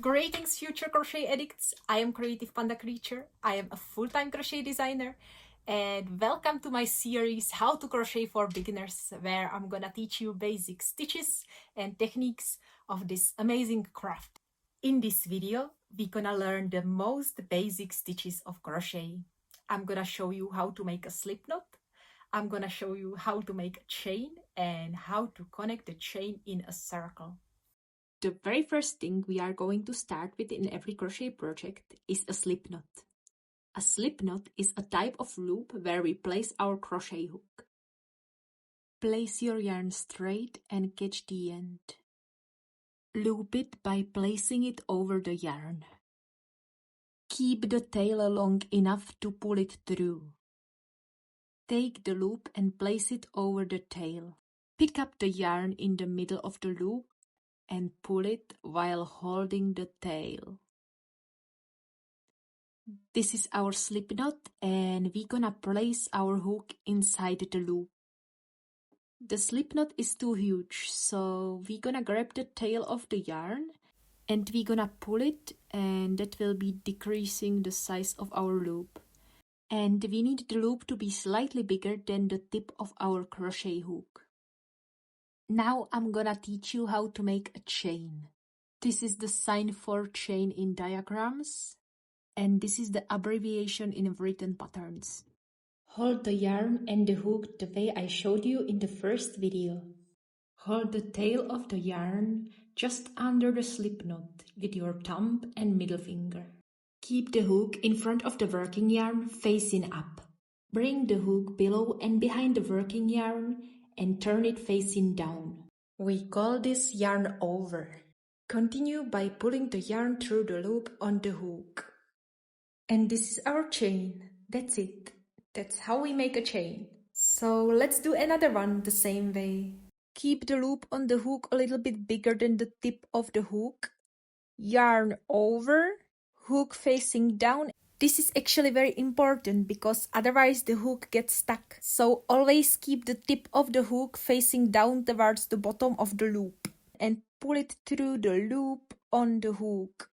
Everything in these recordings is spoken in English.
Greetings, future crochet addicts. I am Creative Panda Creature. I am a full-time crochet designer, and welcome to my series How to Crochet for Beginners, where I'm gonna teach you basic stitches and techniques of this amazing craft. In this video, we're gonna learn the most basic stitches of crochet. I'm gonna show you how to make a slip knot. I'm gonna show you how to make a chain and how to connect the chain in a circle. The very first thing we are going to start with in every crochet project is a slip knot. A slip knot is a type of loop where we place our crochet hook. Place your yarn straight and catch the end. Loop it by placing it over the yarn. Keep the tail long enough to pull it through. Take the loop and place it over the tail. Pick up the yarn in the middle of the loop and pull it while holding the tail. This is our slip knot, and we're gonna place our hook inside the loop. The slip knot is too huge, so we're gonna grab the tail of the yarn and we're gonna pull it, and that will be decreasing the size of our loop. And we need the loop to be slightly bigger than the tip of our crochet hook. Now I'm gonna teach you how to make a chain. This is the sign for chain in diagrams, and this is the abbreviation in written patterns. Hold the yarn and the hook the way I showed you in the first video. Hold the tail of the yarn just under the slip knot with your thumb and middle finger. Keep the hook in front of the working yarn facing up. Bring the hook below and behind the working yarn and turn it facing down. We call this yarn over. Continue by pulling the yarn through the loop on the hook. And this is our chain. That's it. That's how we make a chain. So let's do another one the same way. Keep the loop on the hook a little bit bigger than the tip of the hook. Yarn over, hook facing down. This is actually very important because otherwise the hook gets stuck. So always keep the tip of the hook facing down towards the bottom of the loop and pull it through the loop on the hook.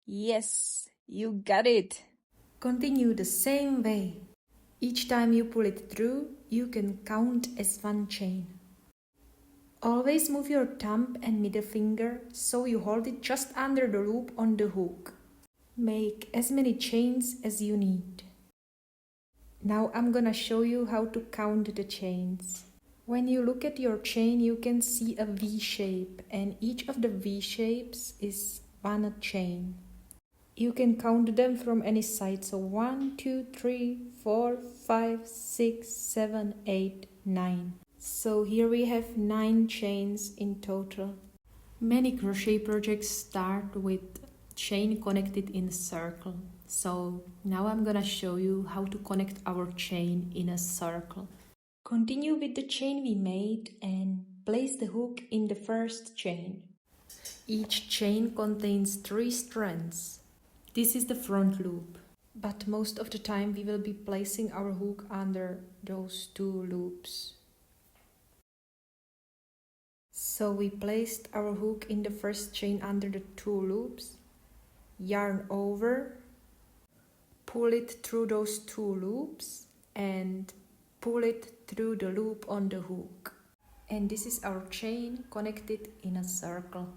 Yes, you got it. Continue the same way. Each time you pull it through, you can count as one chain. Always move your thumb and middle finger so you hold it just under the loop on the hook. Make as many chains as you need. Now I'm gonna show you how to count the chains. When you look at your chain, you can see a V shape, and each of the V shapes is one chain. You can count them from any side, so 1, 2, 3, 4, 5, 6, 7, 8, 9. So here we have 9 chains in total. Many crochet projects start with chain connected in a circle. So now I'm gonna show you how to connect our chain in a circle. Continue with the chain we made and place the hook in the first chain. Each chain contains 3 strands. This is the front loop, but most of the time we will be placing our hook under those 2 loops. So we placed our hook in the first chain under the 2 loops. Yarn over, pull it through those 2 loops and pull it through the loop on the hook. And this is our chain connected in a circle.